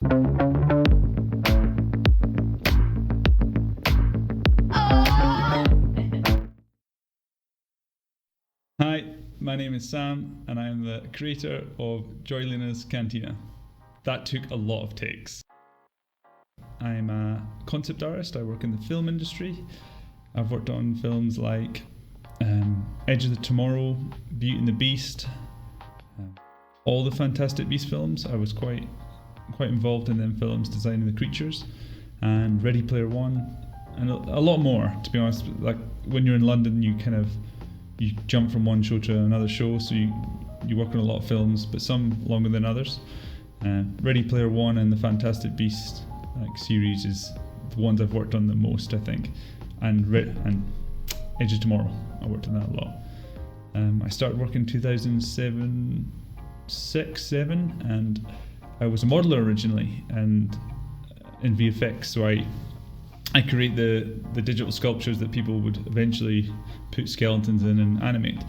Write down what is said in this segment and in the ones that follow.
Hi, my name is Sam and I am the creator of Joylina's Cantina. That took a lot of takes. I'm a concept artist, I work in the film industry. I've worked on films like Edge of the Tomorrow, Beauty and the Beast, all the Fantastic Beasts films. I was quite involved in them films, designing the creatures, and Ready Player One, and a lot more, to be honest. Like when you're in London, you jump from one show to another show, so you work on a lot of films, but some longer than others. Ready Player One and the Fantastic Beasts series is the ones I've worked on the most, I think, and Edge of Tomorrow, I worked on that a lot. I started working in 2007, and I was a modeler originally, and in VFX, so I create the digital sculptures that people would eventually put skeletons in and animate.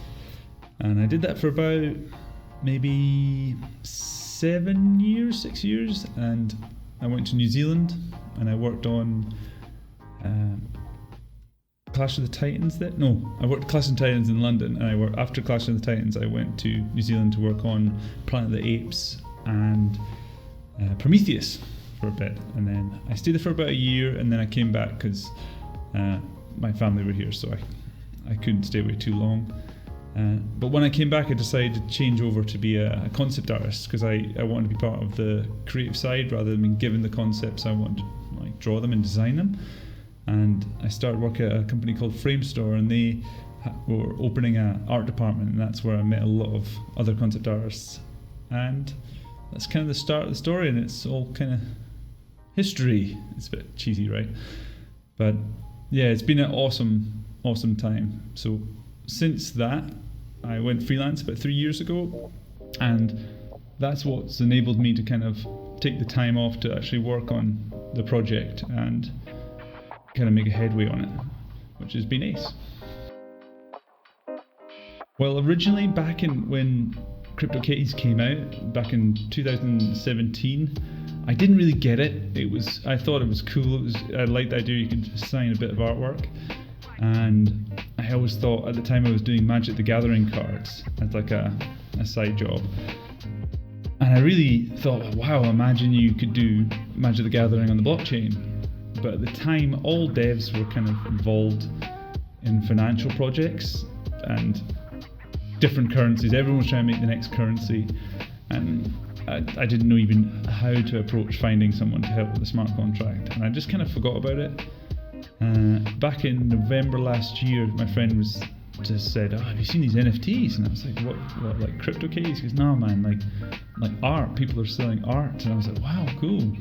And I did that for about maybe 6 years, and I went to New Zealand and I worked on Clash of the Titans I worked Clash of the Titans in London, and after Clash of the Titans I went to New Zealand to work on Planet of the Apes and Prometheus for a bit, and then I stayed there for about a year, and then I came back because my family were here, so I couldn't stay away too long. But when I came back, I decided to change over to be a concept artist, because I wanted to be part of the creative side rather than being given the concepts. I wanted to draw them and design them. And I started working at a company called Framestore, and they were opening an art department, and that's where I met a lot of other concept artists. And that's kind of the start of the story, and it's all kind of history. It's a bit cheesy, right? But yeah, it's been an awesome time. So since that, I went freelance about 3 years ago, and that's what's enabled me to kind of take the time off to actually work on the project and kind of make a headway on it, which has been ace. Well, originally back when CryptoKitties came out back in 2017, I didn't really get it. I thought it was cool. I liked the idea you could assign a bit of artwork, and I always thought at the time I was doing Magic the Gathering cards as like a side job, and I really thought, wow, imagine you could do Magic the Gathering on the blockchain. But at the time, all devs were kind of involved in financial projects and different currencies. Everyone was trying to make the next currency, and I didn't know even how to approach finding someone to help with the smart contract, and I just kind of forgot about it. Back in November last year, my friend just said, "Oh, have you seen these NFTs?" And I was like, "What, like CryptoKitties?" He goes, "No, man, like art. People are selling art." And I was like, "Wow, cool."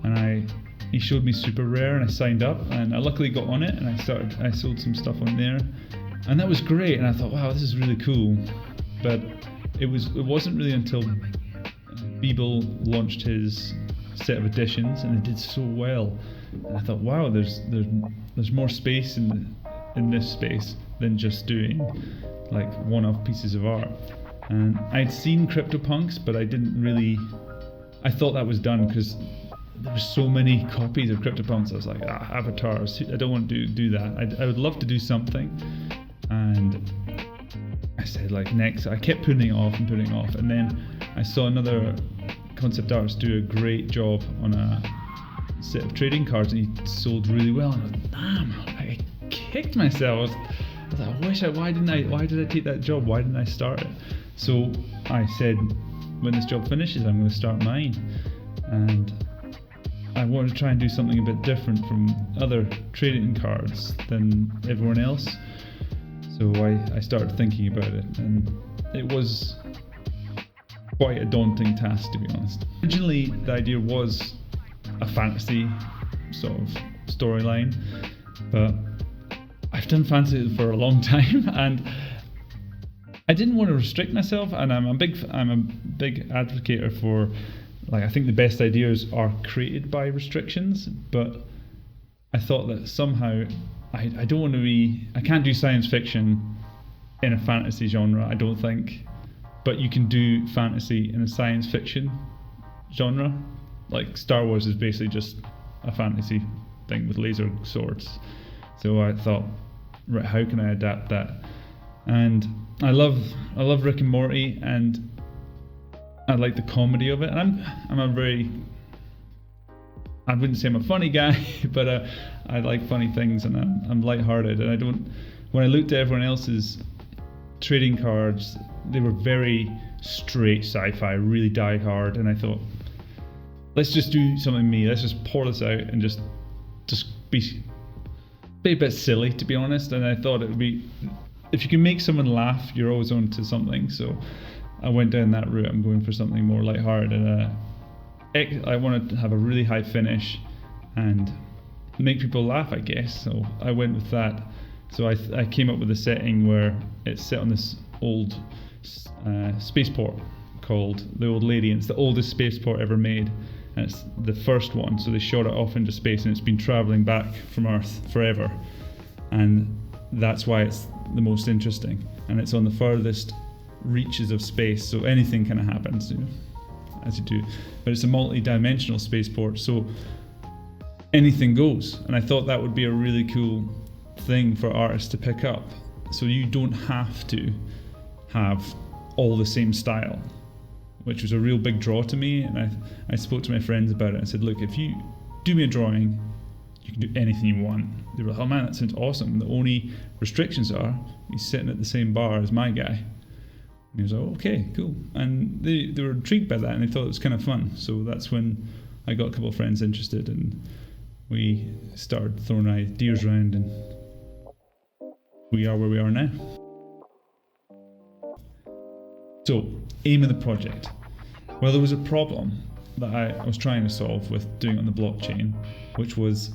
And he showed me Super Rare, and I signed up, and I luckily got on it, and I sold some stuff on there, and that was great. And I thought, wow, this is really cool. But it wasn't really until Beeble launched his set of editions, and it did so well, and I thought, wow, there's more space in this space than just doing like one-off pieces of art. And I'd seen CryptoPunks, but I thought that was done because there were so many copies of CryptoPunks. I was like, avatars, I don't want to do that. I would love to do something. And I said, like, next, I kept putting it off, and then I saw another concept artist do a great job on a set of trading cards, and he sold really well, and I was like, damn, I kicked myself. I was like, why did I take that job? Why didn't I start it? So I said, when this job finishes, I'm going to start mine. And I wanted to try and do something a bit different from other trading cards than everyone else. So I started thinking about it, and it was quite a daunting task, to be honest. Originally, the idea was a fantasy sort of storyline, but I've done fantasy for a long time, and I didn't want to restrict myself. And I'm a big advocate for, like, I think the best ideas are created by restrictions, but I thought that somehow I don't want to I can't do science fiction in a fantasy genre, I don't think, but you can do fantasy in a science fiction genre. like Star Wars is basically just a fantasy thing with laser swords. So I thought, right, how can I adapt that? And I love Rick and Morty, and I like the comedy of it. And I wouldn't say I'm a funny guy, but I like funny things, and I'm lighthearted. And when I looked at everyone else's trading cards, they were very straight sci-fi, really die hard, and I thought, let's just do something me. Let's just pour this out and just be a bit silly, to be honest. And I thought it would be, if you can make someone laugh, you're always on to something. So I went down that route. I'm going for something more lighthearted, and I wanted to have a really high finish and make people laugh, I guess. So I went with that. So I came up with a setting where it's set on this old spaceport called the Old Lady, and it's the oldest spaceport ever made, and it's the first one. So they shot it off into space, and it's been traveling back from Earth forever, and that's why it's the most interesting. And it's on the furthest reaches of space, so anything kind of happens, as you do. But it's a multi-dimensional spaceport, so anything goes. And I thought that would be a really cool thing for artists to pick up, so you don't have to have all the same style, which was a real big draw to me. And I spoke to my friends about it and said, look, if you do me a drawing, you can do anything you want. They were like, oh man, that sounds awesome. The only restrictions are he's sitting at the same bar as my guy. And he was like, okay, cool. And they were intrigued by that, and they thought it was kind of fun. So that's when I got a couple of friends interested, and we started throwing ideas around, and we are where we are now. So, aim of the project. Well, there was a problem that I was trying to solve with doing it on the blockchain, which was,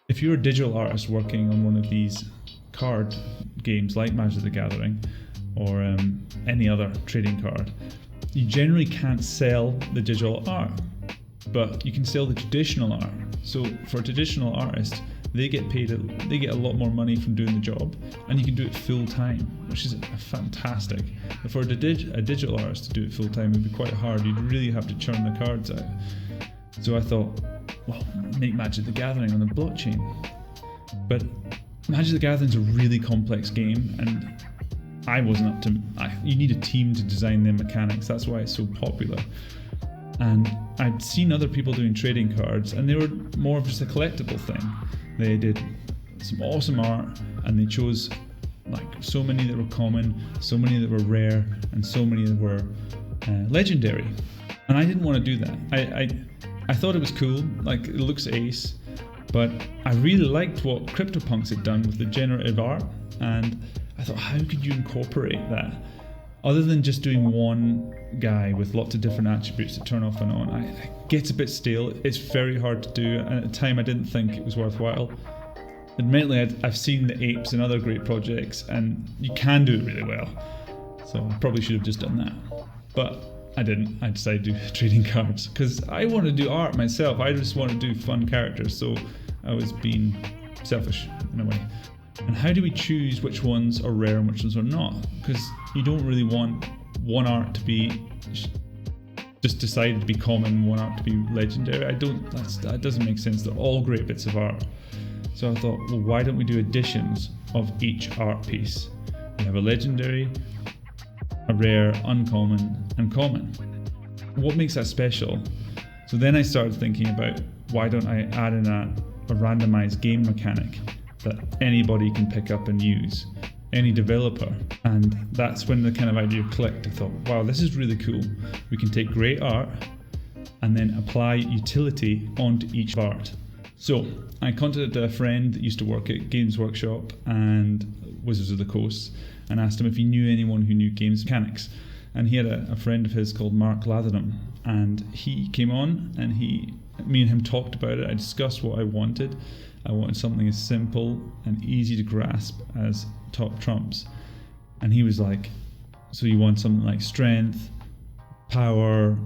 if you're a digital artist working on one of these card games like Magic the Gathering or any other trading card, you generally can't sell the digital art, but you can sell the traditional art. So for a traditional artist, they get a lot more money from doing the job, and you can do it full time, which is fantastic. But for a digital artist to do it full time would be quite hard. You'd really have to churn the cards out. So I thought, well, make Magic the Gathering on the blockchain. But Magic the Gathering is a really complex game, and I wasn't up to. You need a team to design the mechanics. That's why it's so popular. And I'd seen other people doing trading cards, and they were more of just a collectible thing. They did some awesome art, and they chose like so many that were common, so many that were rare, and so many that were legendary. And I didn't want to do that. I thought it was cool, like it looks ace, but I really liked what CryptoPunks had done with the generative art, and I thought, how could you incorporate that? Other than just doing one guy with lots of different attributes to turn off and on, it gets a bit stale. It's very hard to do, and at the time I didn't think it was worthwhile. Admittedly, I've seen the apes and other great projects, and you can do it really well. So I probably should have just done that. But I didn't. I decided to do trading cards, because I want to do art myself. I just want to do fun characters, so I was being selfish in a way. And how do we choose which ones are rare and which ones are not? Because you don't really want one art to be just decided to be common, one art to be legendary. That doesn't make sense. They're all great bits of art. So I thought, well, why don't we do editions of each art piece? We have a legendary, a rare, uncommon, and common. What makes that special? So then I started thinking about, why don't I add in a randomized game mechanic that anybody can pick up and use, any developer. And that's when the kind of idea clicked. I thought, wow, this is really cool. We can take great art and then apply utility onto each art. So I contacted a friend that used to work at Games Workshop and Wizards of the Coast, and asked him if he knew anyone who knew games mechanics. And he had a friend of his called Mark Latherdham, and he came on, and me and him talked about it. I discussed what I wanted. I wanted something as simple and easy to grasp as top trumps. And he was like, so you want something like strength, power,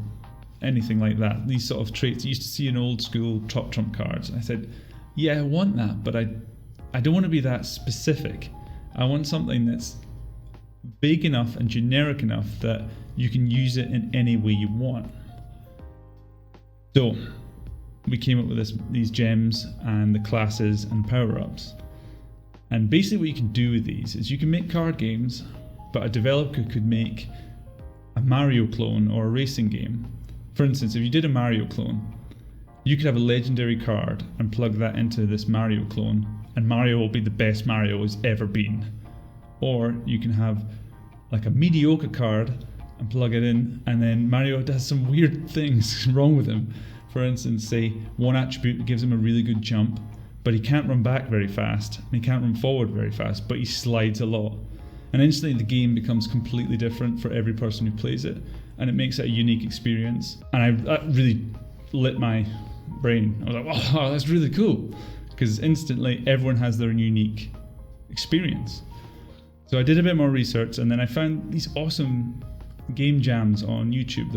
anything like that, these sort of traits you used to see in old school top trump cards. And I said, yeah, I want that, but I don't want to be that specific. I want something that's big enough and generic enough that you can use it in any way you want. So we came up with these gems and the classes and power-ups. And basically what you can do with these is you can make card games, but a developer could make a Mario clone or a racing game. For instance, if you did a Mario clone, you could have a legendary card and plug that into this Mario clone, and Mario will be the best Mario has ever been. Or you can have like a mediocre card and plug it in, and then Mario does some weird things wrong with him. For instance, say one attribute that gives him a really good jump, but he can't run back very fast, and he can't run forward very fast, but he slides a lot. And instantly the game becomes completely different for every person who plays it, and it makes it a unique experience. And that really lit my brain. I was like, wow, that's really cool, because instantly everyone has their unique experience. So I did a bit more research, and then I found these awesome game jams on YouTube.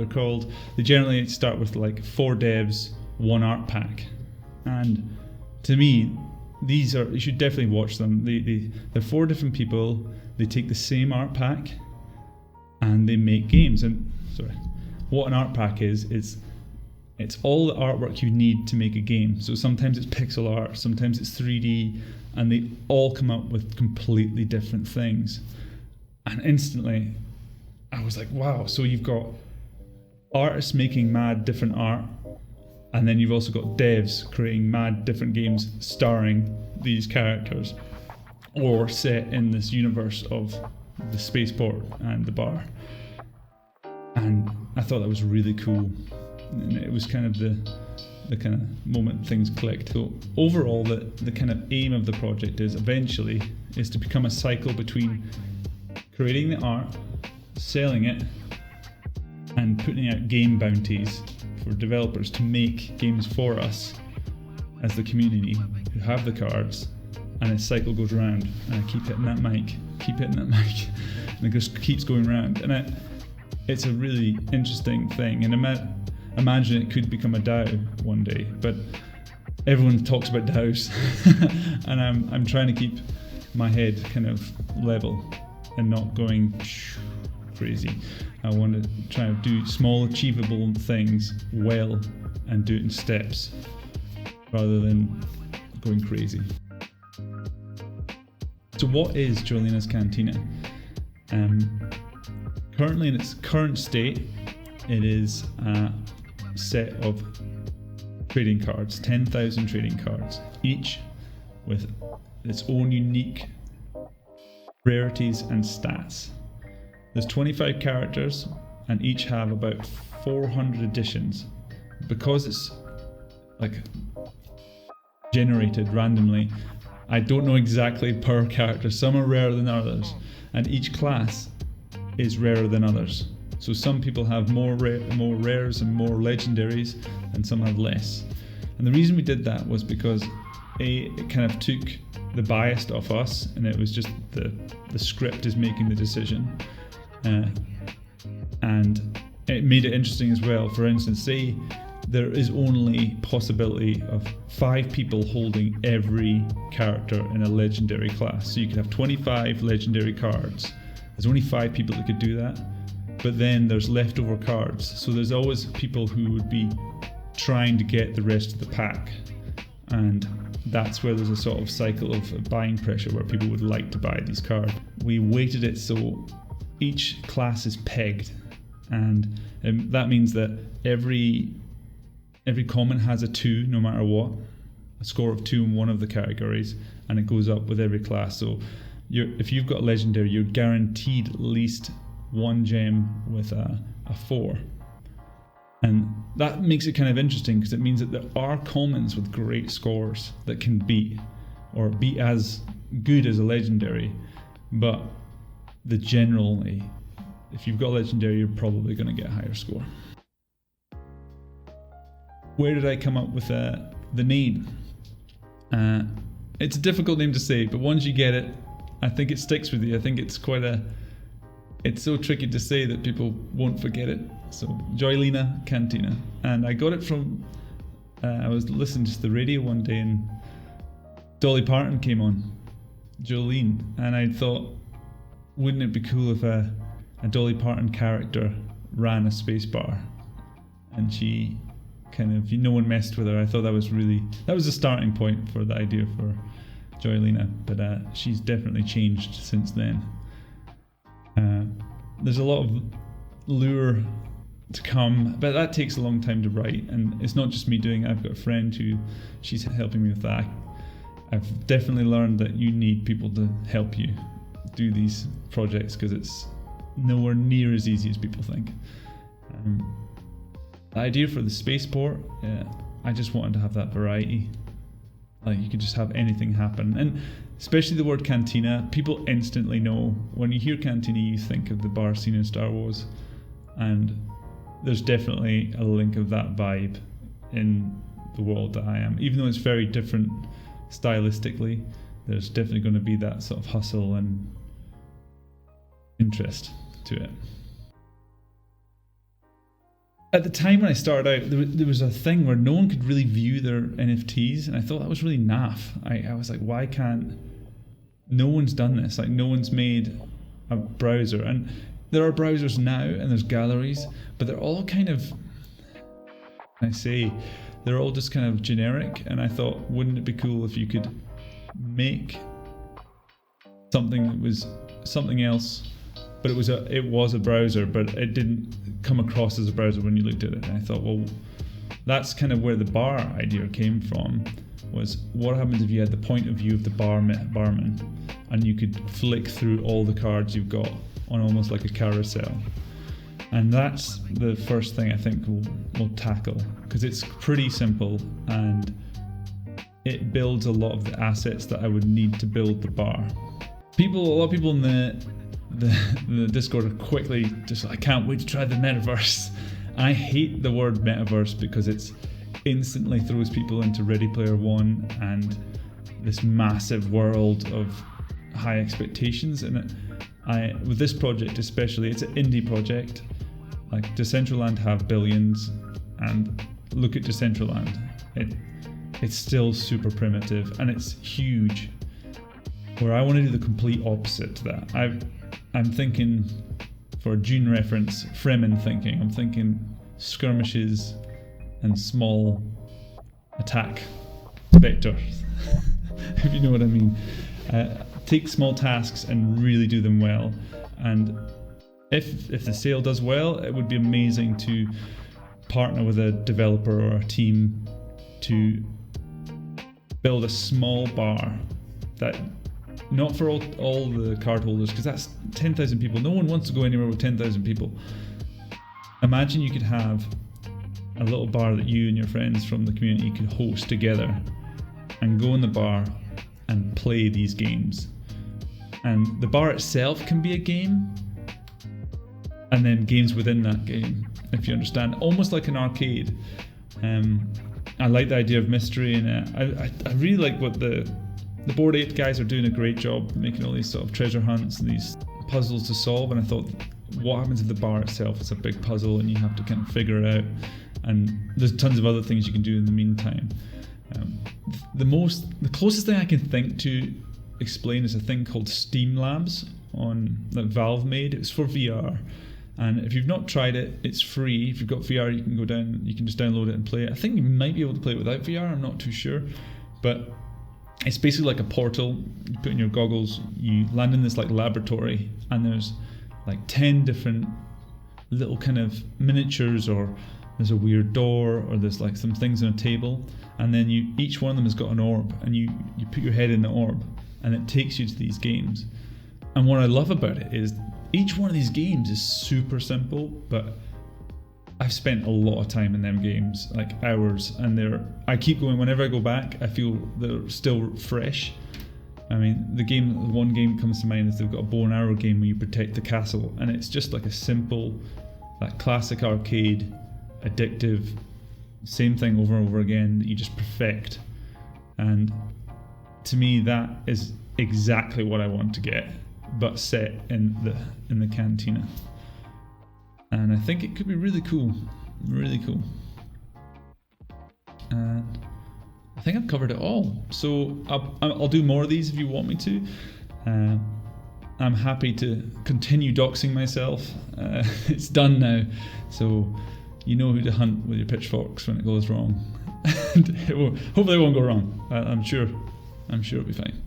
They generally start with like 4 devs, 1 art pack. And to me, you should definitely watch them. They're 4 different people. They take the same art pack and they make games. And what an art pack is it's all the artwork you need to make a game. So sometimes it's pixel art, sometimes it's 3D, and they all come up with completely different things. And instantly, I was like, wow, so you've got artists making mad different art, and then you've also got devs creating mad different games starring these characters, or set in this universe of the spaceport and the bar. And I thought that was really cool. And it was kind of the kind of moment things clicked. So overall, the kind of aim of the project is to become a cycle between creating the art, selling it, and putting out game bounties for developers to make games for us as the community who have the cards. And a cycle goes around, and I keep hitting that mic, and it just keeps going around. And it's a really interesting thing. And imagine it could become a DAO one day, but everyone talks about DAOs, and I'm trying to keep my head kind of level and not going crazy. I want to try to do small, achievable things well and do it in steps rather than going crazy. So what is Joylina's Cantina? Currently in its current state, it is a set of trading cards, 10,000 trading cards, each with its own unique rarities and stats. There's 25 characters, and each have about 400 additions. Because it's like generated randomly, I don't know exactly per character. Some are rarer than others, and each class is rarer than others. So some people have more rares and more legendaries, and some have less. And the reason we did that was because it kind of took the bias off us, and it was just the script is making the decision. And it made it interesting as well. For instance, say there is only possibility of 5 people holding every character in a legendary class. So you could have 25 legendary cards. There's only 5 people that could do that. But then there's leftover cards. So there's always people who would be trying to get the rest of the pack. And that's where there's a sort of cycle of buying pressure where people would like to buy these cards. We weighted it so each class is pegged. And that means that every common has a 2 no matter what, a score of 2 in one of the categories, and it goes up with every class. So if you've got a legendary, you're guaranteed at least 1 gem with a 4. And that makes it kind of interesting because it means that there are commons with great scores that can beat as good as a legendary, but generally, if you've got a legendary, you're probably going to get a higher score. Where did I come up with the name? It's a difficult name to say, but once you get it, I think it sticks with you. I think it's it's so tricky to say that people won't forget it. So Joylina Cantina. And I got it from, I was listening to the radio one day and Dolly Parton came on, Jolene, and I thought, wouldn't it be cool if a Dolly Parton character ran a space bar? And she kind of, no one messed with her. I thought that was the starting point for the idea for Joylina, but she's definitely changed since then. There's a lot of lure to come, but that takes a long time to write, and it's not just me doing it. I've got a friend who she's helping me with that. I've definitely learned that you need people to help you do these projects because it's nowhere near as easy as people think. The idea for the spaceport, I just wanted to have that variety. Like, you could just have anything happen, and especially the word Cantina, people instantly know. When you hear Cantina, you think of the bar scene in Star Wars, and there's definitely a link of that vibe in the world that I am. Even though it's very different stylistically, there's definitely going to be that sort of hustle and interest to it. At the time when I started out, there was a thing where no one could really view their NFTs, and I thought that was really naff. I was like, why can't... No one's done this. Like, no one's made a browser. And there are browsers now, and there's galleries, but they're all kind of... they're all just kind of generic, and I thought, wouldn't it be cool if you could make something that was something else, but it was a browser, but it didn't come across as a browser when you looked at it. And I thought, well, that's kind of where the bar idea came from, was what happens if you had the point of view of the barman, and you could flick through all the cards you've got on almost like a carousel. And that's the first thing I think we'll tackle, because it's pretty simple and it builds a lot of the assets that I would need to build the bar. A lot of people in the Discord are quickly just like, I can't wait to try the metaverse. I hate the word metaverse because it's instantly throws people into Ready Player One and this massive world of high expectations. And with this project especially, it's an indie project. Like, Decentraland have billions, and look at Decentraland. It's still super primitive and it's huge. Where I want to do the complete opposite to that. I'm thinking, for a Dune reference, Fremen thinking. I'm thinking skirmishes and small attack vectors, if you know what I mean. Take small tasks and really do them well. And if the sale does well, it would be amazing to partner with a developer or a team to build a small bar that, not for all the card holders, because that's 10,000 people. No one wants to go anywhere with 10,000 people. Imagine you could have a little bar that you and your friends from the community could host together and go in the bar and play these games. And the bar itself can be a game, and then games within that game, if you understand, almost like an arcade. I like the idea of mystery, and I really like what the Bored Ape guys are doing a great job making all these sort of treasure hunts and these puzzles to solve. And I thought, what happens if the bar itself is a big puzzle and you have to kind of figure it out? And there's tons of other things you can do in the meantime. The closest thing I can think to explain is a thing called Steam Labs that Valve made. It's for VR. And if you've not tried it, it's free. If you've got VR, you can go down, you can just download it and play it. I think you might be able to play it without VR, I'm not too sure. But it's basically like a portal. You put in your goggles, you land in this like laboratory, and there's like 10 different little kind of miniatures, or there's a weird door, or there's like some things on a table, and then each one of them has got an orb, and you put your head in the orb, and it takes you to these games. And what I love about it is each one of these games is super simple, but I've spent a lot of time in them games, like hours, and I keep going. Whenever I go back, I feel they're still fresh. I mean, one game that comes to mind is they've got a bow and arrow game where you protect the castle, and it's just like a simple, like classic arcade, addictive, same thing over and over again that you just perfect. And to me, that is exactly what I want to get, but set in the Cantina. And I think it could be really cool, really cool. And I think I've covered it all. So I'll do more of these if you want me to. I'm happy to continue doxing myself. It's done now. So you know who to hunt with your pitchforks when it goes wrong. And hopefully it won't go wrong. I'm sure it'll be fine.